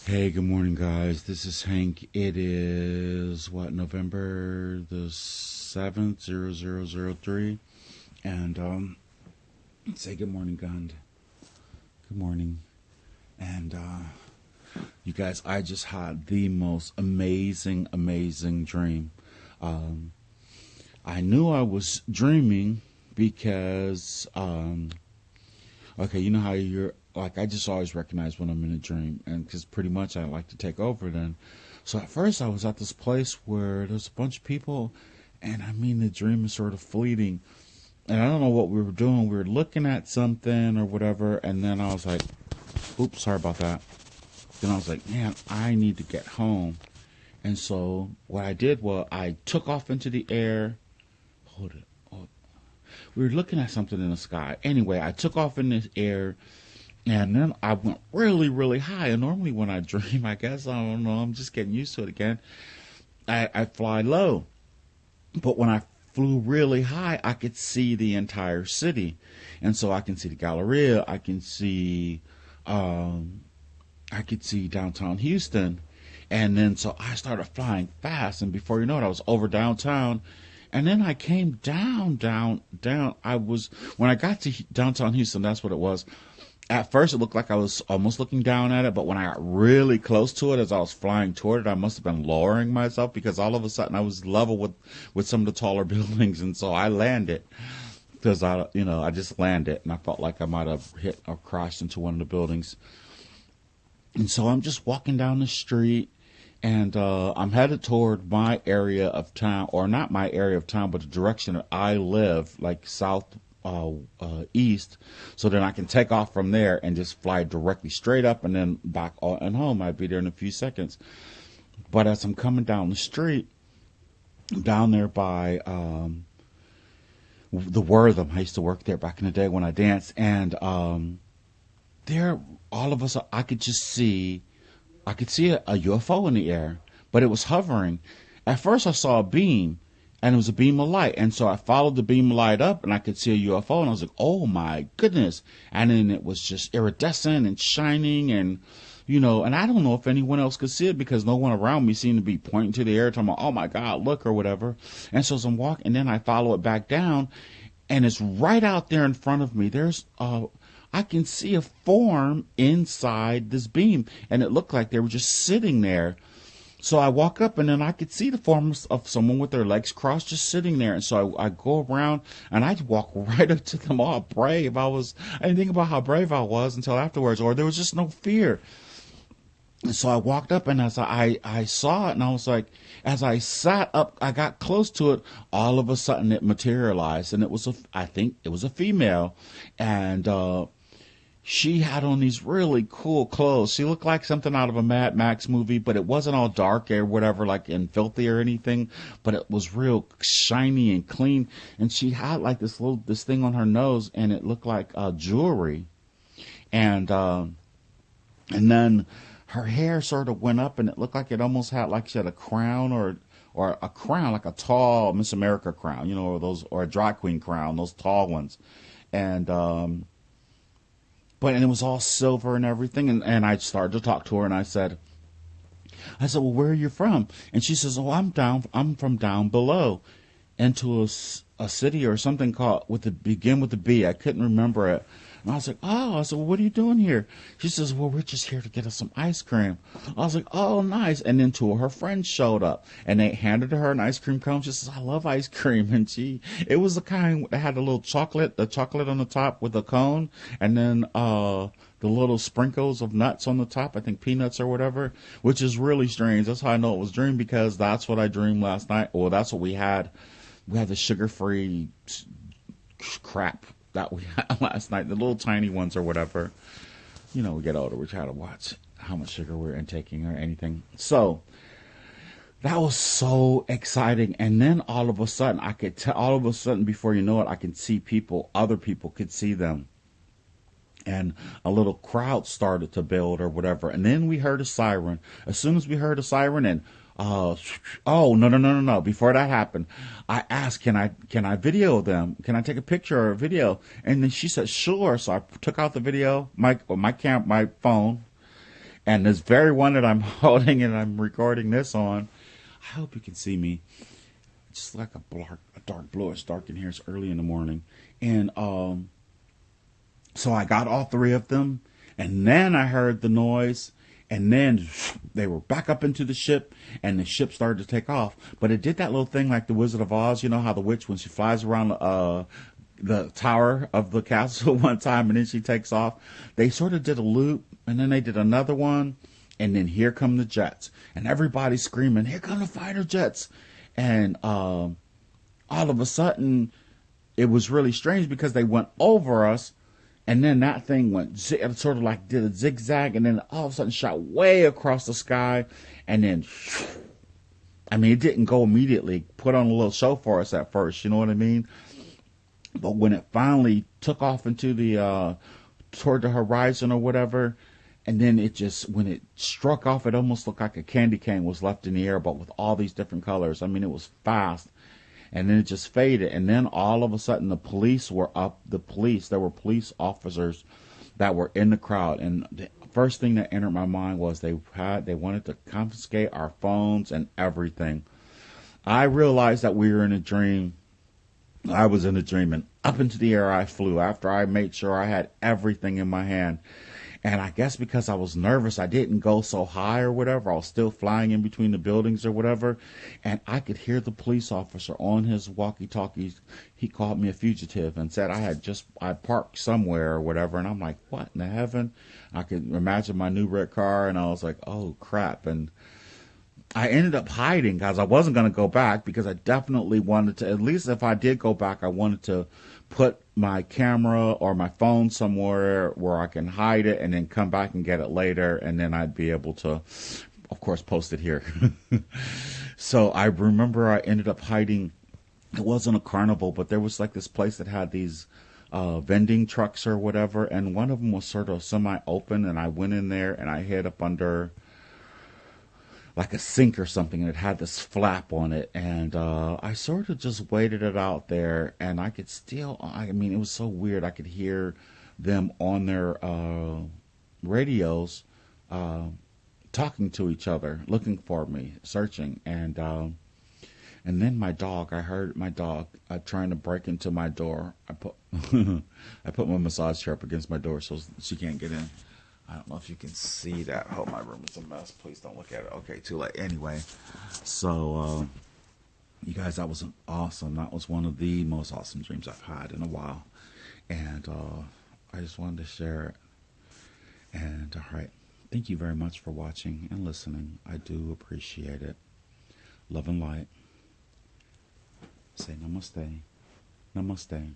Hey, good morning, guys. This is Hank. It is November the 7th, 0003. And say good morning, Gund. Good morning. And you guys, I just had the most amazing dream. Um, I knew I was dreaming because okay, you know how you're like, I just always recognize when I'm in a dream, and because pretty much I like to take over then. So at first I was at this place where there's a bunch of people, and I mean the dream is sort of fleeting, and I don't know what we were doing. We were looking at something or whatever, and then I was like, "Oops, sorry about that." Then I was like, "Man, I need to get home." And so what I did was I took off into the air. Hold it. Oh, we were looking at something in the sky. Anyway, I took off in the air. And then I went really high. And normally when I dream, I guess, I don't know, I'm just getting used to it again. I fly low. But when I flew really high, I could see the entire city. And so I can see the Galleria. Um, I could see downtown Houston. And then so I started flying fast. And before you know it, I was over downtown. And then I came down. When I got to downtown Houston, that's what it was. At first, it looked like I was almost looking down at it, but when I got really close to it, as I was flying toward it, I must have been lowering myself because all of a sudden I was level with some of the taller buildings, and so I landed because I just landed, and I felt like I might have hit or crashed into one of the buildings. And so I'm just walking down the street, and I'm headed toward my area of town, or not my area of town, but the direction that I live, like east, so then I can take off from there and just fly directly straight up and then back and home. I'd be there in a few seconds. But as I'm coming down the street, down there by the Wortham, I used to work there back in the day when I danced, and there, all of us, I could see a UFO in the air, but it was hovering. At first, I saw a beam, and it was a beam of light. And so I followed the beam of light up, and I could see a UFO, and I was like, "Oh my goodness!" And then it was just iridescent and shining, and and I don't know if anyone else could see it because no one around me seemed to be pointing to the air, talking about, "Oh my God, look," or whatever. And so as I'm walking, and then I follow it back down, and it's right out there in front of me. I can see a form inside this beam, and it looked like they were just sitting there. So I walk up, and then I could see the form of someone with their legs crossed just sitting there. And so I go around, and I walk right up to them, all brave. I didn't think about how brave I was until afterwards, or there was just no fear. And so I walked up, and as I saw it, and I was like, as I sat up, I got close to it, all of a sudden it materialized. And I think it was a female. And she had on these really cool clothes. She looked like something out of a Mad Max movie, but it wasn't all dark or whatever, like and filthy or anything. But it was real shiny and clean. And she had like this thing on her nose, and it looked like jewelry. And then her hair sort of went up, and it looked like it almost had like she had a crown or a crown, like a tall Miss America crown, or a drag queen crown, those tall ones. And and it was all silver and everything. And I started to talk to her, and I said, "Well, where are you from?" And she says, "Oh, I'm from down below, into a city or something called begin with the B. I couldn't remember it." And I was like, "Oh," I said, "Well, what are you doing here?" She says, "Well, we're just here to get us some ice cream." I was like, "Oh, nice." And then two of her friends showed up, and they handed her an ice cream cone. She says, "I love ice cream." And it was the kind that had the chocolate on the top with the cone, and then the little sprinkles of nuts on the top, I think peanuts or whatever, which is really strange. That's how I know it was a dream, because that's what I dreamed last night. Well, that's what we had. We had the sugar-free crap that we had last night, the little tiny ones or whatever. We get older, we try to watch how much sugar we're intaking or anything. So that was so exciting. And then all of a sudden, I could tell, all of a sudden, before you know it, I can see people, other people could see them. And a little crowd started to build or whatever. And then we heard a siren. As soon as we heard a siren, and oh, no. Before that happened, I asked, can I video them? Can I take a picture or a video? And then she said, sure. So I took out the video, my phone, And this very one that I'm holding and I'm recording this on, I hope you can see me. It's just like a dark blue. It's dark in here. It's early in the morning. And so I got all three of them. And then I heard the noise. And then they were back up into the ship. And the ship started to take off. But it did that little thing like the Wizard of Oz. You know how the witch, when she flies around the tower of the castle one time and then she takes off. They sort of did a loop and then they did another one and then here come the jets and everybody's screaming, here come the fighter jets. And all of a sudden it was really strange because they went over us and then that thing went sort of like did a zigzag and then all of a sudden shot way across the sky and then I mean it didn't go immediately, put on a little show for us at first, you know what I mean? But when it finally took off into the toward the horizon or whatever, and then it just, when it struck off, it almost looked like a candy cane was left in the air, but with all these different colors. I mean, it was fast, and then it just faded. And then all of a sudden, the police were up. There were police officers that were in the crowd, and the first thing that entered my mind was they wanted to confiscate our phones and everything. I realized that we were in a dream. I was in a dream, and up into the air I flew after I made sure I had everything in my hand. And I guess because I was nervous, I didn't go so high or whatever. I was still flying in between the buildings or whatever. And I could hear the police officer on his walkie-talkies. He called me a fugitive and said I parked somewhere or whatever. And I'm like, what in the heaven? I could imagine my new red car, and I was like, oh, crap. And I ended up hiding because I wasn't going to go back because I definitely wanted to, at least if I did go back, I wanted to put my camera or my phone somewhere where I can hide it and then come back and get it later. And then I'd be able to, of course, post it here. So I remember I ended up hiding. It wasn't a carnival, but there was like this place that had these vending trucks or whatever. And one of them was sort of semi-open. And I went in there and I hid up under like a sink or something, and it had this flap on it, and I sort of just waited it out there, and I could still, I mean, it was so weird, I could hear them on their radios talking to each other, looking for me, searching, and then I heard my dog trying to break into my door. I put I put my massage chair up against my door so she can't get in. I don't know if you can see that. Oh, my room is a mess. Please don't look at it. Okay, too late. Anyway, so you guys, that was awesome. That was one of the most awesome dreams I've had in a while. And I just wanted to share it. And all right, thank you very much for watching and listening. I do appreciate it. Love and light. Say namaste. Namaste.